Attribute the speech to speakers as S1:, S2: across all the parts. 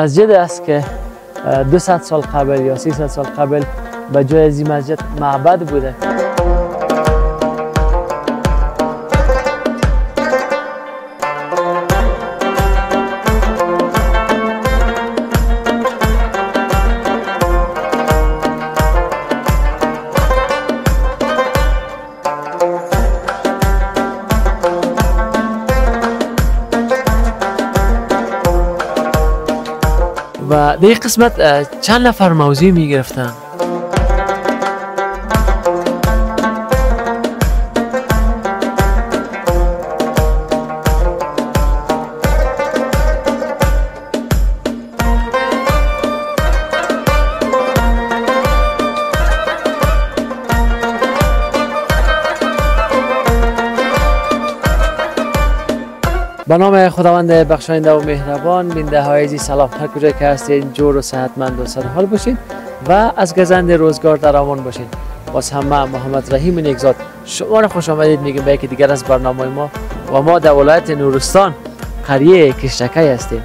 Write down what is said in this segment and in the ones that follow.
S1: مسجد است که 200 سال قبل یا 300 سال قبل به جای از این مسجد معبد بوده. و در این قسمت چند نفر موضوع می گرفتن. به نام خداوند بخشاینده و مهربان. بیننده های عزیز سلام، هر کجا که هستین جور و صحتمند و سرحال باشین و از گزند روزگار در امان باشین. باز هم من محمد رحیم نیکزاد شما را خوش آمدید میگم به یکی دیگر از برنامه ما در ولایت نورستان قریه کشتکی هستیم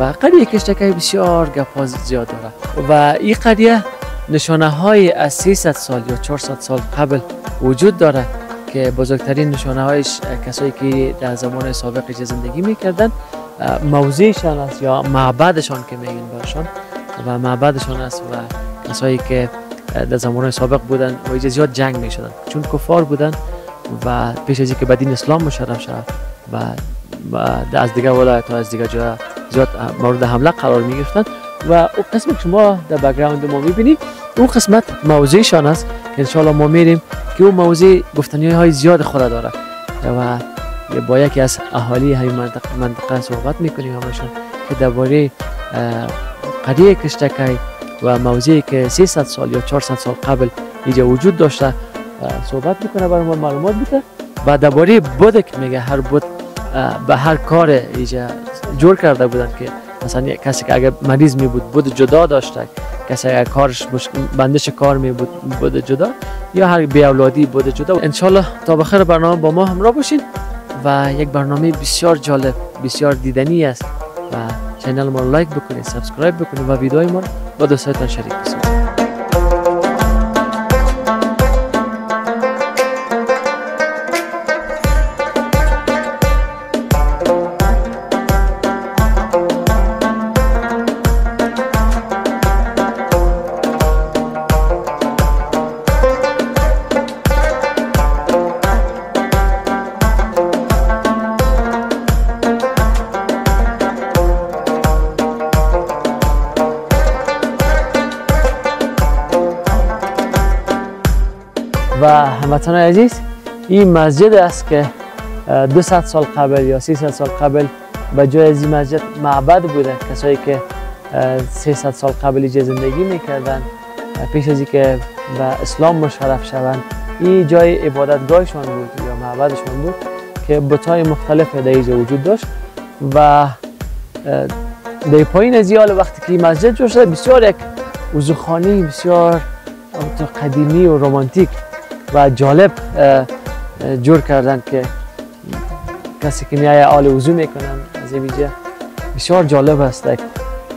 S1: و قریه کشتکی بسیار گپ زیاد داره و این قریه نشانه های از 300 سال یا 400 سال قبل وجود داره که بزرگترین نشانه هایش کسایی که در زمان سابق زندگی میکردن موضعشان است یا معبدشان که میگن برشان و معبدشان است و کسایی که در زمان سابق بودن و زیاد جنگ میشدن چون کفار بودن و پیش از اینکه به دین اسلام مشرف شد و از دیگر ولایت ها از دیگر جا زیاد مورد حمله قرار میگرفتن و اون قسمت که شما در بک‌گراند ما میبینید اون قسمت موضعشان است که انشاءالله ما میریم که اون موضوع گفتنی های زیاد خود داره و با یکی از اهالی همین منطقه صحبت میکنیم همشون که درباره قریه کشتکی و موضوعی که 300 سال یا 400 سال قبل اینجا وجود داشته صحبت میکنه، برای ما معلومات میده و درباره بود که میگه هر بود به هر کار اینجا جور کرده بودن که مثلا کسی که اگر مریض می بود جدا داشته، کسی اگر کارش بندش کار می بود جدا یا هر بی اولادی بود جدا. انشالله تا بخیر برنامه با ما همراه باشین و یک برنامه بسیار جالب بسیار دیدنی است و چینل ما رو لایک بکنید، سابسکرایب بکنید و ویدیوهای ما رو با دوستانتان شریک بکنید. و هموطنان عزیز این مسجد است که 200 سال قبل یا 300 سال قبل به جای از این مسجد معبد بوده. کسایی که 300 سال قبل اینجا زندگی میکردن پیش از اینکه به اسلام مشرف شوند این جای عبادتگاهشان بود یا معبدشان بود که بت‌های مختلف در اینجا وجود داشت و در پایین از این وقتی که این مسجد جوش شده بسیار یک وضوخانه بسیار قدیمی و رمانتیک و جالب جور کردن که کسی که میایه آل وضو میکنن از اینجا بسیار جالب است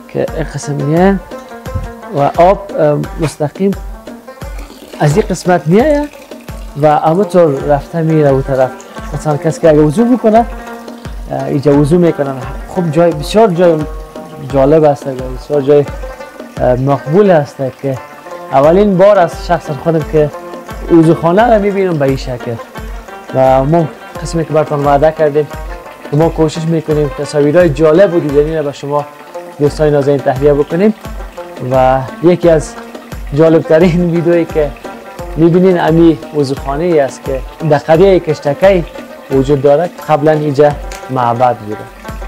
S1: که این قسم میایه و آب مستقیم از این قسمت میایه و همونطور رفته میره اون طرف. مثلا کسی که اگه وضو بکنه اینجا وضو میکنن. خب جای بسیار جای جالب است، بسیار جای مقبول است که اولین بار از شخص خودم که وضوخانه را میبینم به این شکل و ما قسمی که براتون وعده کردیم که ما کوشش میکنیم تصاویرهای جالب و دیدنی را به شما دوستان نازنین تهیه بکنیم و یکی از جالبترین ویدئویی که میبینین امی وضوخانه ای است که در قریه کشتکی وجود داره. قبلا اینجا معبد بوده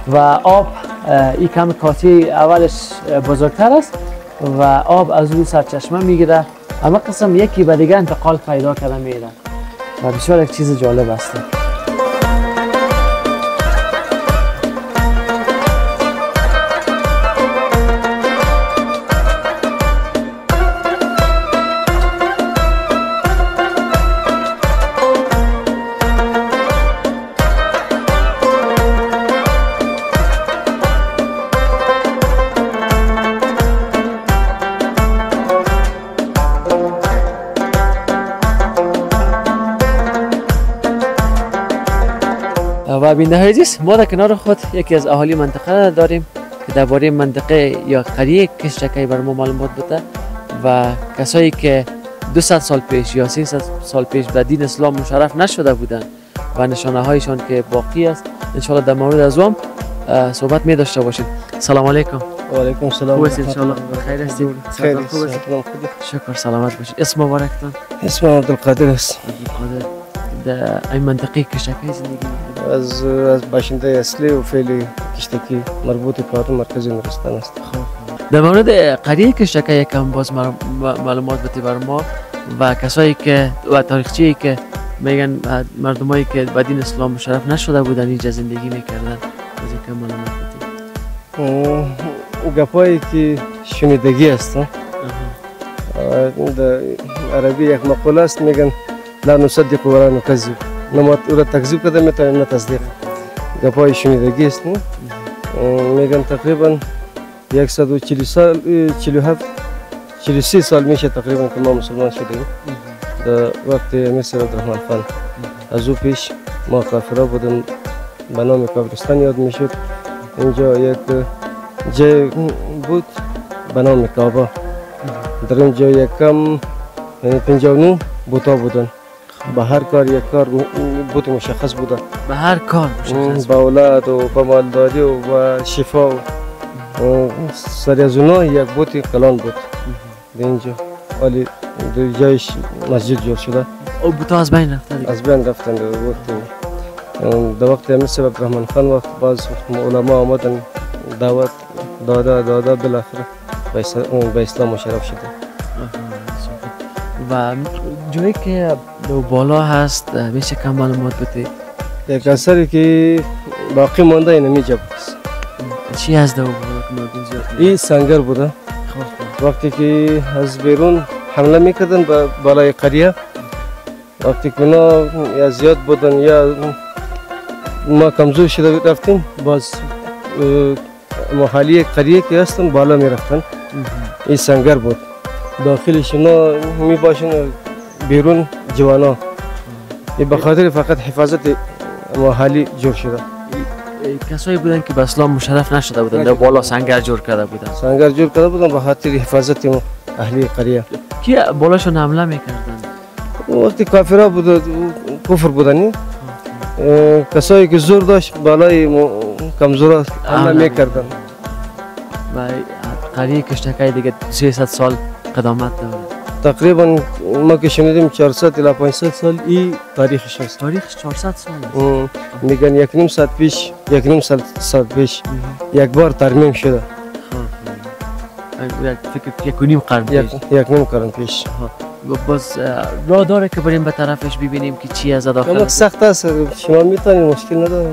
S1: و آب این کم کاتی اولش بزرگتر است و آب از روی سرچشمه میگیره، اما قسم یکی به دیگه انتقال پیدا کرده میره و بسیار یک چیز جالب است. و بیننده عزیز ما در کنار خود یکی از اهالی منطقه داریم که درباره منطقه یا قریه کشتکی بر ما معلومات بده و کسایی که 200 سال پیش یا 300 سال پیش به دین اسلام مشرف نشده بودند و نشانه هایشان که باقی است انشاءالله در مورد از هم صحبت می داشته باشیم. سلام علیکم.
S2: و علیکم السلام.
S1: خوب است انشاءالله؟ بخیر هستید؟
S2: خیر
S1: خوب است؟ شکر سلامت باشید. اسم مبارکتان؟
S2: اسمم عبدالقادر است.
S1: عبدالقادر. در این منطقه کشتکی زندگی می‌کنید؟
S2: از باشنده اصلی و فعلی کشتکی مربوط به مرکز نورستان است.
S1: در مورد قریه کشتکی یکم باز معلومات بده بر ما و کسایی که و تاریخچه‌ای که میگن مردمایی که به دین اسلام مشرف نشده بودن اینجا زندگی میکردن از یکم معلومات بده.
S2: گپایی که شنیدگی است در عربی یک مقوله است میگن لا نصدق ولا نکذب، نه ما او را تکذیب کرده میتونیم نه تصدیق. گپای شنیدگی است. میگن تقریبا 140 سال 47 43 سال میشه تقریبا که ما مسلمان شدیم. در وقت مصر عبدالرحمن خان از او پیش ما کافرها بودیم، به نام کافرستان یاد میشد. اینجا یک جای بود به نام کعبه، در اینجا یکم 59 بوتا بودن. به هر کار یک کار بوت مشخص بوده،
S1: به هر کار مشخص،
S2: به اولاد و به مالداری و به شفا و سر از اونا یک بوت کلان بود در اینجا، ولی در جایش مسجد جور شده.
S1: او بوتا از بین رفتن؟ از
S2: بین رفتن. در وقت مصر عبدالرحمن خان وقت باز علما آمدن دعوت داده بالاخره به اسلام مشرف شده.
S1: و جایی که بالا هست میشه کم معلومات بده؟
S2: یک اثری که باقی مانده این اینجا بود.
S1: چی هست در بالا که زیاد؟
S2: این سنگر بوده. وقتی که از بیرون حمله میکردن به بالای قریه، وقتی که اونا یا زیاد بودن یا ما کمزور شده رفتیم، باز محالی قریه که هستن بالا میرفتن. این سنگر بود، داخلش اونا میباشن، بیرون جوانا. این به خاطر فقط حفاظت محالی جور شده.
S1: کسایی بودن که به اسلام مشرف نشده بودن در بالا سنگر جور کرده بودن.
S2: سنگر جور کرده بودن به خاطر حفاظت اهلی قریه.
S1: کی بالاشون حمله میکردن؟
S2: وقتی کافرها بود، کفر بودن، کسایی که زور داشت بالای کمزورا حمله میکردن.
S1: و قریه کشتکی دیگه 300 سال قدامت داره.
S2: تقریبا ما که شنیدیم 400 الی 500 سال این تاریخش است.
S1: تاریخش 400 سال است.
S2: میگن یک نیم ساعت پیش یک بار ترمیم شده.
S1: فکر یک نیم قرن پیش.
S2: یک نیم قرن پیش.
S1: باز راه داره که بریم به طرفش ببینیم که چی از داخل.
S2: سخت است، شما میتونید، مشکل نداره.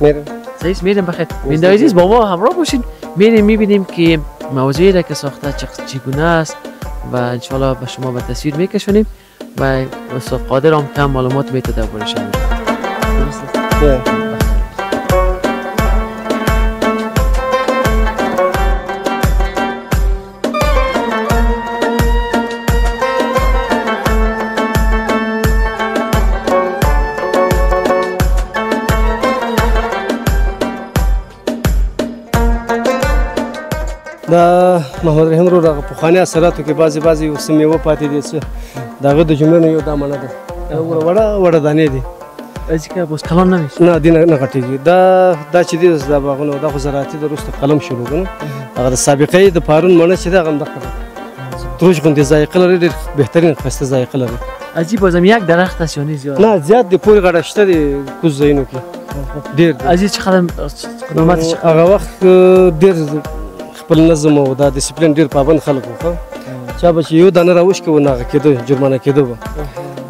S2: میریم.
S1: صحیح، میریم. بخیر بیننده عزیز با ما همراه باشین، میریم میبینیم که موضوعی را که ساخته چگونه است و انشالله به شما به تصویر میکشونیم و استاد قادر هم کم معلومات میده دربارش.
S2: دا محمد رحیم رو دغه پخواني اثراتو کې بعضې اوس میوه پاتې دي، څه د هغه د جملو نه یو دا مڼه ده، وړه دانې دي.
S1: چې اوس کلام نمیشه؟
S2: نه دي نه غټېږي. دا چې دي د باغونو دا خو زراعتي د وروسته قلم شروع کړو. هغه د سابقې د پارون مڼه چې ده هغه همدغه ده، تروش غوندې ذایقه لري، ډېر بهترین ښایسته ذایقه لري.
S1: عجیب بازم یک درخت است یا نه زیاد؟
S2: نه زیاد دی، پورې غاړه شته دی کوز ځایونو کې ډېر.
S1: عزیز چې قدامت
S2: هغه وخت ډېر خپل نظم او دا ډیسپلین ډېر پابند خلک وو. چا به چې یو دانه راوشکه و ناغه کېده، جرمانه کېده به.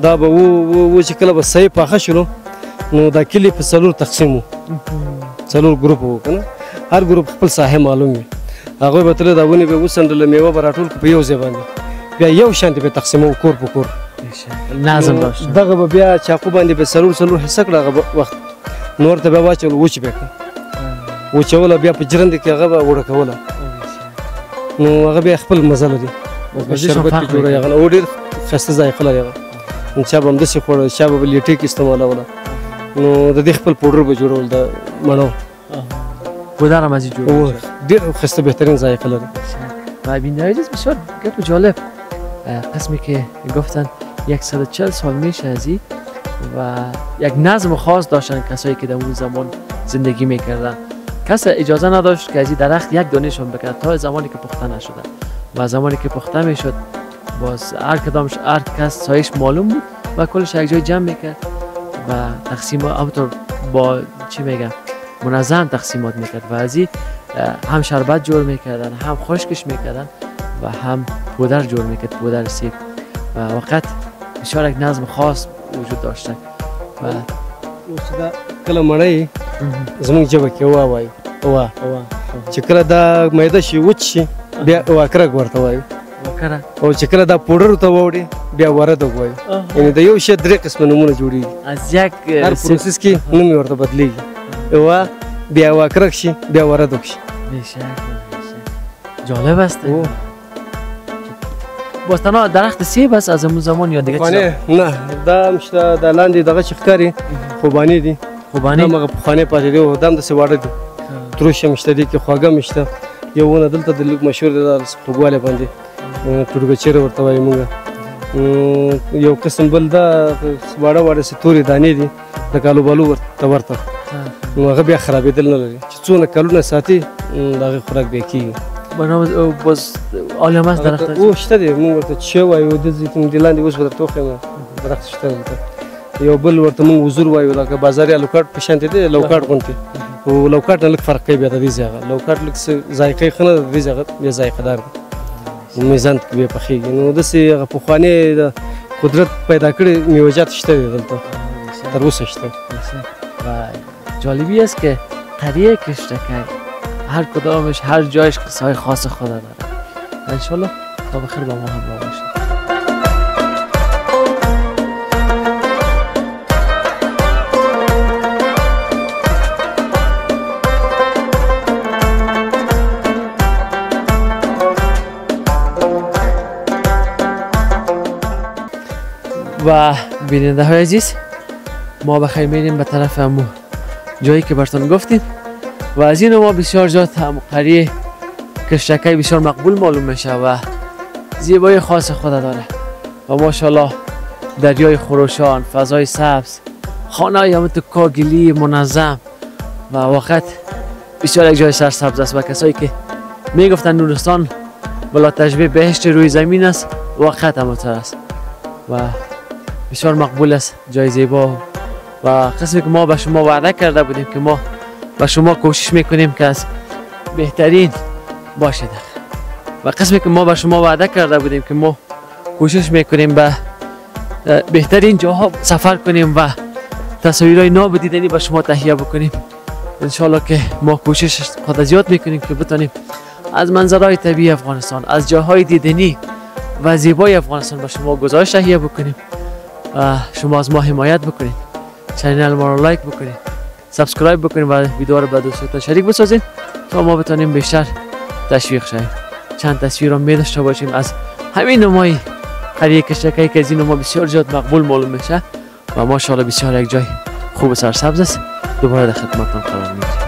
S2: دا به و چې کله به صحیح پاخه شلو نو دا کلي په 4 تقسیم وو، 4 ګروپ وو که نه. هر ګروپ خپل ساحه معلوم وي. هغوی به تلل دا ونې به یې وڅنډله، میوه به راټول کړو په یو ځای باندې، بیا یو شانتې به یې تقسیموو کور په کور.
S1: نظم داشت.
S2: دغه به بیا چاقو باندې به 4 حصه کړه. هغه وخت نور ته بیا واچول، وچ به یې کړه، وچوله بیا په جرنده کې هغه به وړه کوله. نو هغه بیا خپل مزه لري، شربت کې جوړوي هغه، او ډېر ښایسته ذایقه لري هغه. چا به همداسې خوړل، چا به لیټې کې استعمالوله. نو د دې خپل پوډر به جوړول د مڼو
S1: پودر هم از این جور میشه
S2: ډېر خسته بهترین ذائقه لري.
S1: و بین‌های عزیز بسیار گپ جالب قسمی که گفتن 140 سال میشه از این و یک نظم خاص داشتن کسایی که در اون زمان زندگی میکردن. کس اجازه نداشت که از این درخت یک دانهشون بکنه تا زمانی که پخته نشده و زمانی که پخته میشد باز هر کس سایش معلوم بود و کلش یک جای جمع میکرد و تقسیم همونطور با چی میگم منظم تقسیمات میکرد و از این هم شربت جور میکردن هم خشکش میکردن و هم پودر جور میکرد پودر سیب و وقت بسیار یک نظم خاص وجود داشته و
S2: اوس دا کله مړی زموږ ژبه کې وا وایو وا چې کله دا میده شي وچ شي بیا واکرک ورته وایو او چې کله دا پوډر ته ووړي بیا ورده وایو یعنی د یو شی درې قسمه نومونه جوړیږي
S1: از یک
S2: هر پروسس کې نوم یې ورته بدلیږي وا بیا واکرک شي بیا ورده شي.
S1: جالب است. باز تنها درخت سیب است از اون زمان یا دیگه چیزا؟
S2: نه دا مشته د لاندې دغه چې ښکاري خوبانی دي خوبانی مګه پخواني پاتې دي او دام د سواړه دي تروش مشته دي کې خواږه مشته یو ونه دلته د لږ مشهور دي د خوګواله باندې ټورګچېره ورته وایي موږ یو قسم بل دا سواړه واړه ستوري دانې دي د کالو بالو ورته نو هغه بیا خرابېدل نه لري چې څونه کلونه ساتي دغه خوراک بیا کېږي.
S1: باز عالم است درخت
S2: او شته دی موږ ورته چې وایو د زیتون د لاندې اوس به درته وښیم درخت شته دلته یو بل ورته موږ وزور وایو لکه بازاري الوکاټ په شانتې دی لوکاټ غوندې او لوکاټ نه لږ فرق کوي بیا د دې ځای هغه لوکاټ لږ ذایقه یې ښه نه ده د دې ځای بیا ذایقه دار دی میزان کې بیا پخېږي نو داسې هغه پخواني د قدرت پیدا کړي میوجات شته دی دلته تر اوسه شته.
S1: و جالبی است که قریه کشتکای هر کدامش هر جایش قصه های خاص خود داره. انشالله تا بخیر با ما همراه باشید. و بیننده های عزیز ما بخیر میریم به طرف همون جایی که براتون گفتیم و از این ما بسیار جات هم قریه کشتکای بسیار مقبول معلوم میشه و زیبایی خاص خود داره و ماشاءالله دریای خروشان فضای سبز خانه های همون تو کاگلی منظم و وقت بسیار یک جای سرسبز است و کسایی که میگفتن نورستان بلا تشبیه بهشت روی زمین است وقت همونطور است و بسیار مقبول است جای زیبا و قسمی که ما به شما وعده کرده بودیم که ما به شما کوشش میکنیم که از بهترین باشه و قسمی که ما به شما وعده کرده بودیم که ما کوشش میکنیم به بهترین جاها سفر کنیم و تصاویرهای ناب دیدنی به شما تهیه بکنیم. انشالله که ما کوشش خود زیاد میکنیم که بتونیم از منظرهای طبیعی افغانستان از جاهای دیدنی و زیبای افغانستان به شما گزارش تهیه بکنیم و شما از ما حمایت بکنید چینل ما رو لایک بکنید سابسکرایب بکنید و ویدیو رو به دوستانتون شریک بسازید تا ما بتونیم بیشتر تشویق شویم. چند تصویر رو می داشته باشیم از همین نمای قریه کشتکایی که از این نما بسیار زیاد مقبول معلوم میشه و ماشاءالله بسیار یک جای خوب و سرسبز است. دوباره در خدمتتون قرار میگیریم.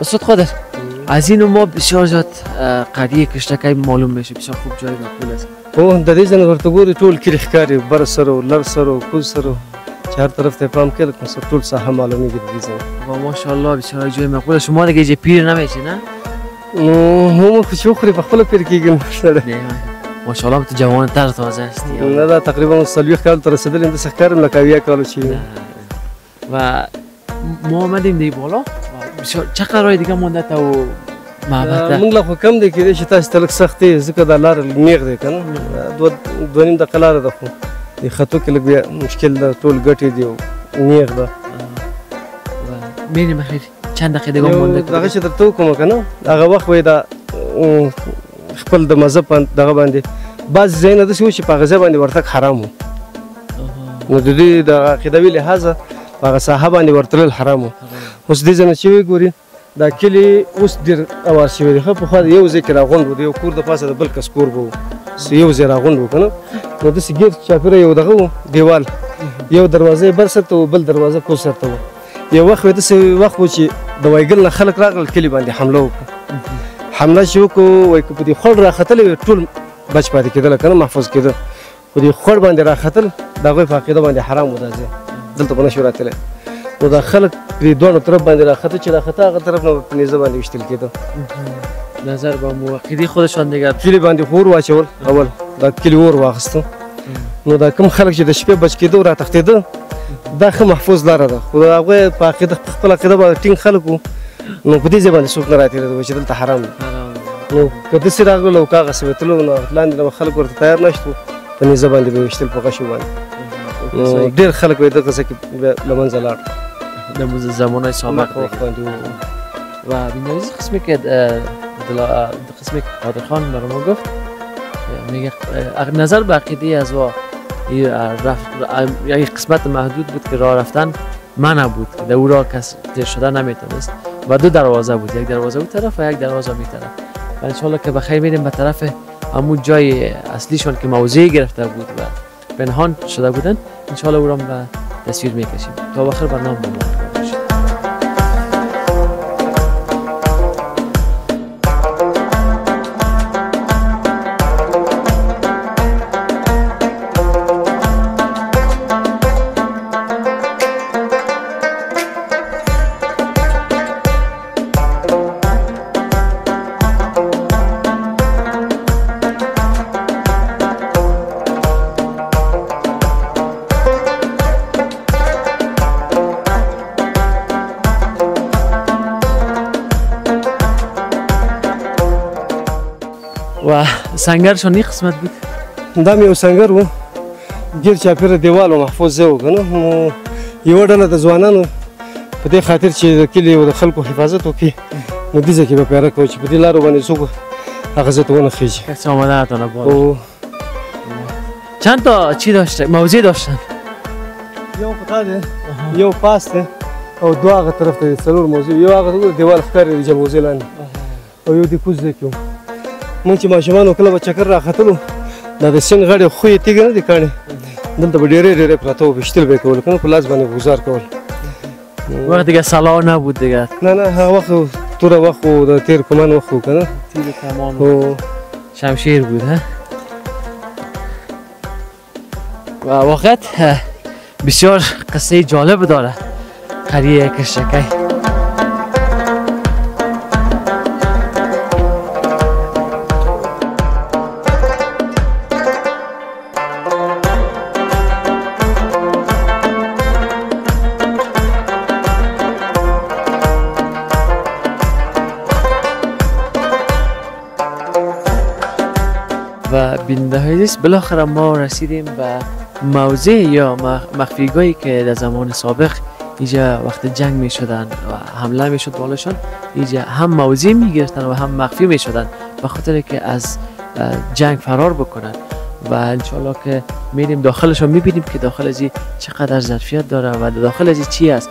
S1: استاد خودت از این ما بسیار زیاد قریه کشتکای معلوم میشه، بسیار خوب جای مقبول است.
S2: او د دې ځنه ورته ګوري ټول کلی ښکاري، بر سره و لر سره و کوز سره و چې هر طرف ته پام کړه مثلا ټول ساحه معلومیږي د دې ځای.
S1: و ماشاءالله بسیار جای مقبول است. شما دیگه پیر نمیشی نه؟
S2: نو خو چې وخوري په خپله پیر کېږي سړی.
S1: ماشاءالله تو جوان تر تازه هستی.
S2: نه دا تقریبا 40 کال ته رسېدلی یم، داسې ښکارم لکه 70 کالو چې
S1: و ما آمدیم دی بالا. بسیار چه قراری دیگه مونده تا و معبد؟
S2: موږ له خو کم دی کېدای چې تاسو ته لږ سخت دی ځکه دا لاره نیغ دی که نه، دوه نیم دقیقه لاره ده، خو د ختو کې لږ بیا مشکل ده، ټول ګټې دي او نیغ ده.
S1: میریم اخیر چند دقیقه دیگه مونده که
S2: دغه چې درته وکړم که نه، هغه وخت وایي دا خپل د مذهب دغه باندې بعضې ځایونه داسې وو چې په هغه ځای باندې ورتګ حرام و، نو د دوی د عقیدوي لحاظه په هغه ساحه باندې ورتلل حرام و. اوس دې ځای نه چې وګوري دا کلي اوس ډېر اوار شوی دی. ښه پخوا یو ځای کې راغونډ و، د یو کور د پاسه د بل کس کور به و، یو ځای راغونډ و که نه، نو داسې ګیر چاپېره یو دغه و دیوال، یو دروازه یې بر سر ته و بل دروازه کوز سر ته و. یو وخت وایي داسې وخت و چې د وایګل نه خلک راغلل کلي باندې حمله وکړه. حمله چې وکړو وایي که په دې خوړ راختلی وي ټول بچ پاتې کېدله که نه، محفوظ کېده. په دې خوړ باندې راختل د هغوی په عقیده باندې حرام و دا ځای، دلته به نه شو راتلی. نو دا خلک پرې دواړو طرف باندې راخته چې راخته هغه طرف نه په نیزه باندې ویشتل کېده.
S1: نظر به مو عقیدې خودشان دیگه
S2: کلي باندې خو اور واچول، اول دا کلي اور واخیسته. نو دا کوم خلک چې د شپې بچ کېده او راتښتېده دا ښه محفوظ لاره ده، خو د هغوی په عقیده په خپل عقیده باندې ټینګ خلک وو، نو په دې ځای باندې څوک نه راتېرېده چې دلته حرام دی. نو که داسې راغلل او که هغسې به تللو نو لاندې نه به خلک ورته تیار نه شو، په نیزه باندې به ویشتل په غشو باندې. نو ډېر خلک به دغه ځای کې بیا له منځه لاړ
S1: در زمانهای سابق و بیناییز قسمی که قسمی که قادر خان برای ما گفت میگه نظر به عقیده از و یک قسمت محدود بود که راه رفتن منع بود، در او راه کس تیر شده نمیتونست و دو دروازه بود، یک دروازه اون طرف و یک دروازه می طرف. و انشالله که بخیر میریم به طرف همون جای اصلیشون که موضع گرفته بود و پنهان شده بودن، انشالله او را به تصویر میکشیم تا بخیر برنامه بمونیم. و سنگرشون این قسمت بود؟
S2: دا مې یو سنګر و، ګیر چاپېره دیوال و، محفوظ ځای و که نه. نو یوه ډله د ځوانانو په دې خاطر چې د کلي او د خلکو حفاظت وکړي، نو دې ځای کې به پیره کوو چې په دې لارو باندې څوک هغه ځای ته ونه خیژي.
S1: کسی آمده نتونه بالا. چند تا چی داشته؟ موضع داشتن؟
S2: یو پتا دی، یو پاس دی او دوه هغه طرف ته دی، څلور موضوع. یو هغه دیوال ښکاري دی جموزې لاندې، او یو د کوز ځای کې و. مونږ چې ماشومان و کله به چکر راختلو، دا د سیند غاړې خوی تیږې نه دي کاڼې، دلته به ډېرې ډېرې پراته و، ویشتل به یې کول که نه، په لاس باندې گزار کول.
S1: وقت دیگه سلاح نبود دیگه؟
S2: نه نه، هغه وخت توره وخت و د تیر کمان وخت و که نه،
S1: تیر کمان و شمشیر بود. و واقعیت بسیار قصه جالب داره قریه کشتکای. و بیننده های عزیز بالاخره ما رسیدیم به موضع یا مخفیگاهی که در زمان سابق اینجا وقت جنگ می شدن و حمله می شد بالاشان، اینجا هم موضع می گرفتن و هم مخفی می شدن به خاطر که از جنگ فرار بکنن. و انشالله که میریم داخلش رو می بینیم که داخل ازی چقدر ظرفیت داره و داخل ازی چی است.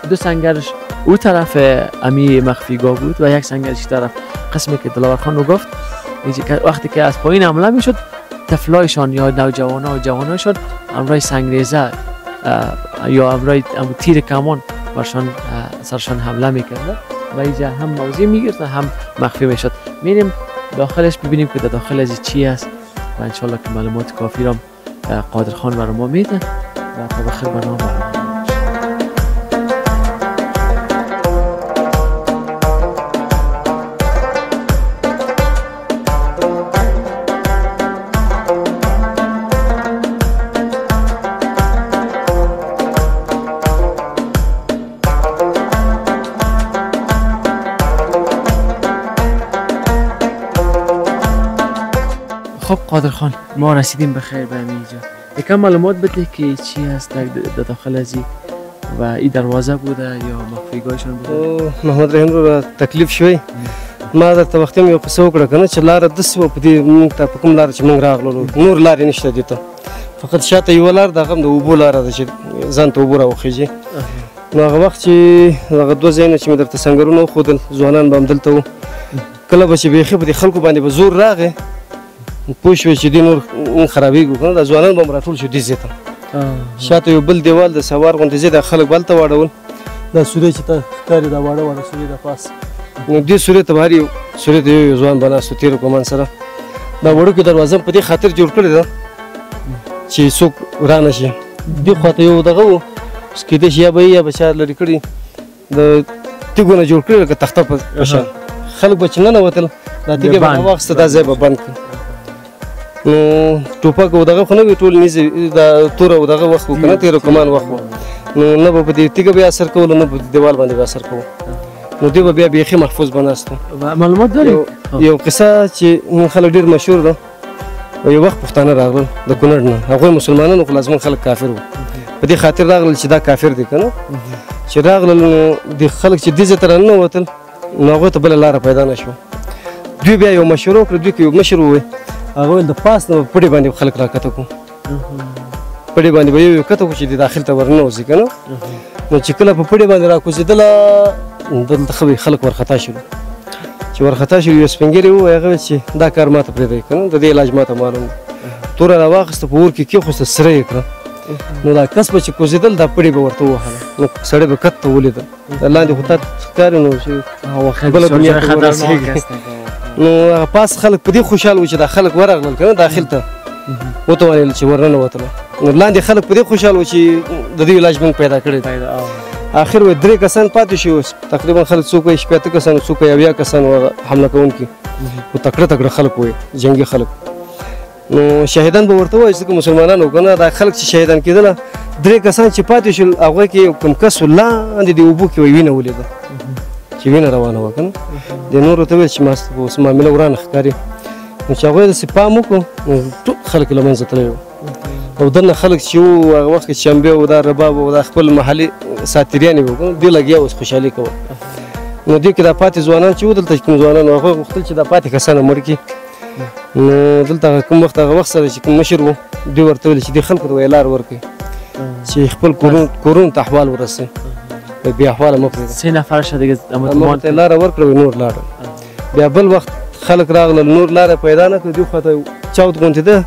S1: دو سنگرش او طرف امی مخفیگاه بود و یک سنگرش طرف قسمی که دلاور خان رو گفت. وقتی که از پایین حمله میشد، طفلایشان یا نوجوانا و جوانایشان امرای سنگریزه یا امرای تیر کمان برشان سرشان حمله میکرد و اینجا هم موضوع میگرفت هم مخفی میشد. میریم داخلش ببینیم که در داخل از چی است و انشالله که معلومات کافی را قادر خان برای ما میده و تا بخیر برنامه برنامه. خب قادر خان ما رسیدیم بخیر به اینجا. یکم معلومات بده که چی هست در داخل از و این دروازه بوده یا مخفیگاهشون بوده؟
S2: محمد رحیم رو تکلیف شوی ما درته وختي یو قصه وکړه کنه چې لاره داسې وه په دې موږ ته په کوم لاره چې موږ راغلو نور لارې نشته دې ته فقط شاته یوه لار د هغه هم د اوبو لاره ده چې ځان ته اوبه راوخیږي نو هغه وخت چې هغه دوه ځایونه چې مې درته سنګرونه وښودل ځوانان به همدلته وو کله به چې بیخي په دې خلکو باندې به زور راغی پوه شوې چې دې نور خرابېږو که نه دا ځوانان به م راټول شو دې ځای ته شاته یو بل دیوال د سوار غوندې ځای دا خلک به هلته واړول دا سورې چې ته ښکاري دا واړه واړه سورې د پاس نو دې سورې ته به هر یو سورې ته یو ځوان به ناست و تېرو کمان سره دا وړوکې دروازه په دې خاطر جوړ کړې ده چې څوک را نه شي دې خوا ته یو دغه و کېدای شي یا به یا به چا لرې کړي د تیږو نه جوړ کړي لکه تخته په شان خلک به چې ننوتل دا تیږه به راواخیسته دا ځای به بند کړي نو ټوپک او دغه خو نه وي ټول نیزې دا توره او دغه وخت و که نه تېره کمان وخت و نو نه به په دې تیږه به اثر کولو نه په دیوال باندې به اثر کوو نو دوی به بیا بیخي محفوظ به ناست و
S1: معلومات داري
S2: یو قصه چې نن خلک ډېر مشهور ده یو وخت پښتانه راغلل د کونړ نه هغوی مسلمانان خو لازمن خلک کافر وو په دې خاطر راغلل چې دا کافر دی که نه چې راغلل نو د خلک چې دې ځای ته راننوتل نو هغوی ته بله لاره پیدا نه شوه دوی بیا یو مشوره وکړه دوی که یو مشر ووایي هغه ویل د پاس نه پړې باندې خلک راکته کړو پړې باندې به یو کته کړو چې داخل ته ورننوځي که نه نو چې کله په پړې باندې راکوزېدله دلته ښه خلک ورخطا شول چې ورخطا شول یو سپین ږیری ووایي هغه ویل چې دا کار ماته پرېږدئ که نه د دې علاج ماته معلوم دی توره راواخیسته په اور کې کېښوسته سره یې کړه نو دا کس به چې کوزېدل دا پړې به ورته ووهله نو سړی به کت ته ولیدل لاندې خو تا ښکاري نو چې بله دنیا ته ورسېږي نو هغه پاس خلک په دې خوشحال وو چې دا خلک ورغلل که نه داخل ته وتوانېدل چې ورننوتله نو لاندې خلک په دې خوشحال وو چې د دې علاج موږ پیدا کړی دی آخر وایي 3 کسان پاتې شو تقریبا خلک څوک وایي 18 کسان څوک وایي 80 کسان حمله کوونکي خو تکړه تکړه خلک وایي جنګي خلک نو شهیدان به ورته وایي ځکه مسلمانان وو که نه دا خلک چې شهیدان کېدله 3 کسان چې پاتې شول هغوی کې کوم کس لاندې د اوبو کې وینه ولیده چې وینه روانه وه که نه د نورو ته ویل چې ما اوس معامله ورانه ښکاري نو چې هغوی داسې پام وکړو نو ټول خلک له منځه تللی وو او دننه خلک چې وو هغه وخت کې شنبې و دا رباب و دا خپل محلي ساتریانې وو دوی لګیا اوس خوشحالي کوه نو دوی کې دا پاتې ځوانان چې وو دلته چې کوم ځوانان وو هغوی غوښتل چې دا پاتې کسانه مړ کړي نو دلته کوم وخت هغه وخت سره چې کوم مشر وو دوی ورته ویل چې دې خلکو ته به یې لار ورکړي چې خپل کورونو ته احوال ورسوي بې احواله مه پرېږده
S1: 3 نفر شه دیگه
S2: ماته یې لاره ورکړه نور لاړل بیا بل وخت خلک راغلل نور لاره پیدا نه کړه دوی خواته چاود غوندې ده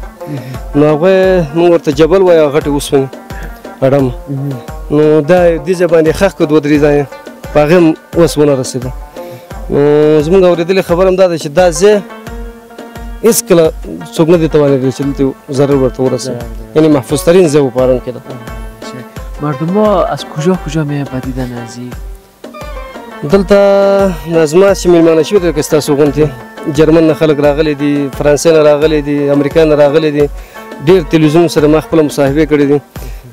S2: نو هغوی موږ ورته جبل وایو غټې اوسپنې اډم نو دا دې ځای باندې ښخ کړه 2-3 ځایه په هغې هم اوس ونه رسېده نو زموږ اورېدلې خبره هم دا ده چې دا ځای هېڅکله څوک نه دي توانېدلی چې دلته ضرر ورته ورسوي یعنې محفوظ ترین ځای و په حرم کې ده
S1: مردم ها از کجا کجا میان به دیدن ازی؟
S2: دلته از ما چې میلمانه شوي دي که ستاسو غوندې جرمن نه خلک راغلي دي فرانسې نه راغلي دي امریکا نه راغلي دي ډېر تلویزیون سره ما خپله مصاحبې کړې دي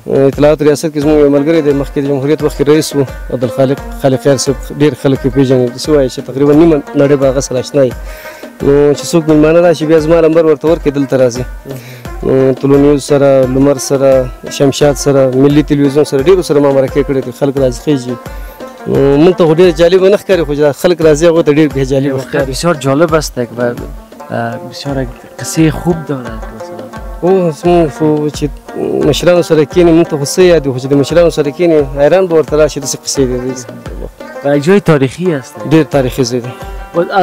S2: اطلاعات ریاست کې زموږ یو ملګری دی مخکې د جمهوریت وخت کې رئیس و عبدالخالق خیر صاحب ډېر خلک یې پېژني داسې وایي چې تقریبا نیمه نړۍ به هغه سره اشنا وي نو چې څوک میلمانه راشي بیا زما نمبر ورته ورکړي دلته راځي طلوع نیوز سره لمر سره شمشاد سره ملي تلویزیون سره ډېرو سره ما مرکې کړې دي خلک راځي خېږي موږ ته خو ډېر جالبه نه ښکاري خو خلک راځي هغوی ته ډېر بې جالبه ښکاري
S1: بسیار جالب است و بسیار قصه خوب دارد
S2: او زموږ خو چې مشرانو سره کښېني موږ ته خو څه یاد وي خو چې د مشرانو سره کښېني حیران به ورته راشي داسې قصې دي
S1: و جای تاریخی است
S2: ډېر تاریخي ځای دی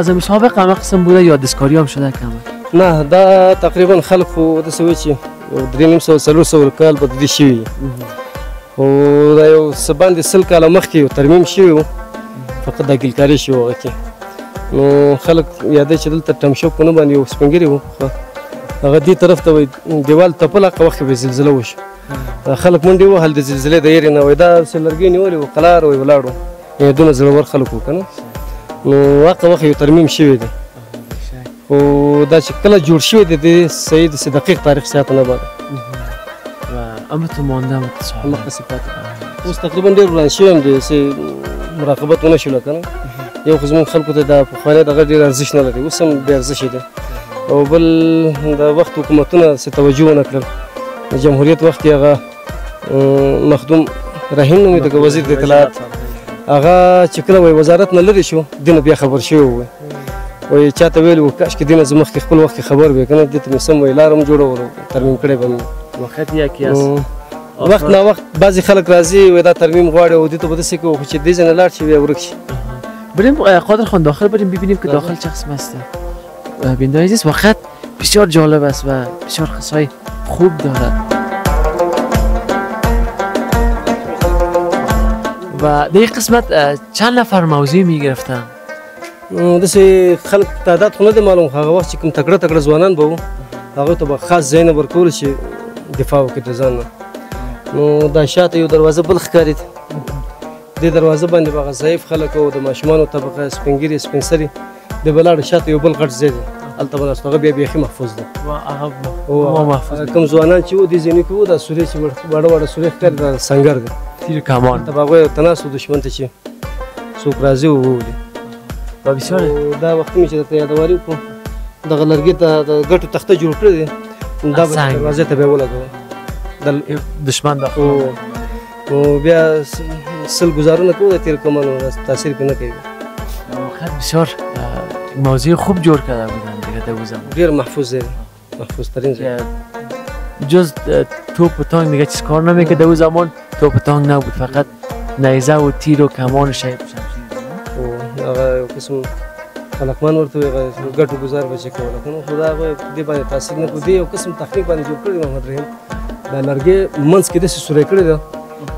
S1: از سابق همه قسم بوده یا دستکاری هم شده کمه
S2: نه دا تقریبا خلک خو داسې وایي چې 300-400 کال به د دې شوي خو دا یو څه باندې 100 کاله مخکې یو ترمیم شوی و فقط د ګلکاري شي هغه کې نو خلک یادوي چې دلته ټمشو په نوم باندې یو سپین ږیری و هغه دې طرف ته وایي دیوال تپل هغه وخت به زلزله وشو خلک منډې وهل د زلزلې د یېرې نه وایي دا چې لرګي نیولې وو قلار وایي ولاړ وو دونه زړور خلک وو که نه نو هغه وخت یو ترمیم شوی دی خو دا چې کله جوړ شوی دی د صحیح داسې دقیق تاریخ ساعت نه باندې
S1: همتون مانده
S2: همدغسې پاتې اوس تقریبا ډېر وران شوی هم دی چې مراقبت ونه شوله که نه یو خو زموږ خلکو ته دا پخوانی دغه ډېر ارزښت نه لري اوس هم بې ارزښته دی او بل د وخت حکومتونه څه توجه ونه کړل د جمهوریت وخت کې هغه مخدوم رحیم نومېده که وزیر د اطلاعات هغه چې کله وایي وزارت نه لرې شو دې نه بیا خبر شوی وی وایي چا ته ویلي وو کاشکې دې نه زه مخکې خپل وخت کې خبر وی که نه دې ته مې سم وایي لاره هم جوړوله ترمیم کړی به مې
S1: وقت یکی است
S2: وقت نا وقت بعضی خلک راځي وایي دا ترمیم غواړي او دې ته به داسې کوو خو چې دې ځای نه لاړ شي بیا ورک شي
S1: بریم قادر خان داخل بریم ببینیم که داخل چه قسم است بیننده عزیز وقت بسیار جالب است و بسیار قصه‌های خوب دارد و در این قسمت چند نفر موضوع می گرفتن؟
S2: داسې خلک تعداد خو نه دی معلوم هغه وخت چې کوم تکړه تکړه ځوانان به وو هغوی ته به خاص ځای نه ورکول چې دفاع وکړي د ځان نه نو دا شاته یو دروازه بل ښکارېد دې دروازه باندې به هغه ضعیف خلک او د ماشومانو طبقه سپین ږیري سپین سري د به لاړو شاته یو بل غټ ځای دی هلته به ناستو هغه بیا بیخي محفوظ دی کوم ځوانان چې وو دې ځینې کې وو دا سورې چې واړه واړه سورې ښکاري دا سنګر دی
S1: تیر کمان
S2: هلته به هغوی ته ناست وو دښمن ته چې څوک راځي وولي دا وخت مې چې درته یادواري وکړو دغه لرګي ته د ګټو تخته جوړ کړی دی دا به دروازې ته بیا ولګوه
S1: دشمن داخل
S2: نو بیا سل گزارونه کوو د تیر کمانو تاثیر پې نه کوي
S1: خیلی بسیار موضوع خوب جور کرده بودن دیگه در اون زمان
S2: ډیر محفوظ دی محفوظ ترین ځای
S1: جز توپ و تانک دیگه چیز کار نمیکرد در اون زمان توپ و تانک نبود فقط نیزه و تیر و کمان و شمشیر
S2: هغه یو قسم خلقمان ورته وایي ګټو ګزار به چې کوله که نه خو دا هغوی دې باندې تاثیر نه کړو دې یو قسم تخنیک باندې جوړ کړی محمد رحیم دا لرګی منځ کې داسې سوری کړی ده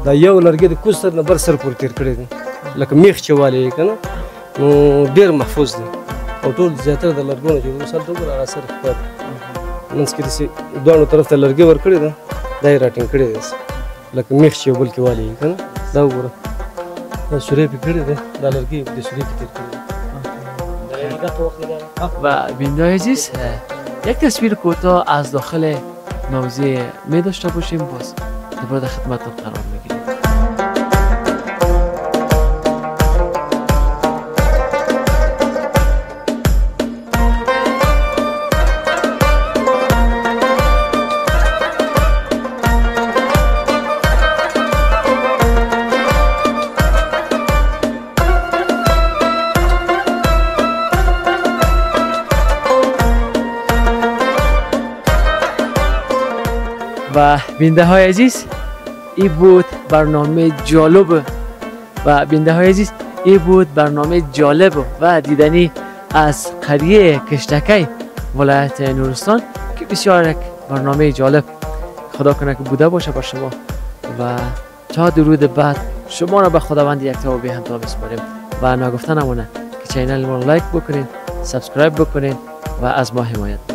S2: دا یو لرګی د کوز سر نه بل سر پورې تېر کړی دی لکه میخ چې والی یې که نه نو ډېر محفوظ دی او ټول زیاتره د لرګو نه جوړ مثال ته وګوره هغه سر ښکاري منځ کې داسې دواړو طرف ته لرګي ورکړی ده دا یې راټینګ کړی دی لکه میخ چې یو بل کې والی یې که نه دا وګوره دا سوری پې کړی دی دا لرګي د سوری پې تېر کړی دی
S1: و بیننده عزیز یک تصویر کوتاه از داخل موضوع می داشته باشیم باز دوباره در خدمتتون قرار میگیریم و بیننده های عزیز این بود برنامه جالب و بیننده های عزیز این بود برنامه جالب و دیدنی از قریه کشتکی ولایت نورستان که بسیار یک برنامه جالب خدا کنه که بوده باشه با شما و تا درود بعد شما را به خداوند یکتا و بی همتا بسپاریم و نگفته نمونه که چینل ما لایک بکنین سابسکرایب بکنین و از ما حمایت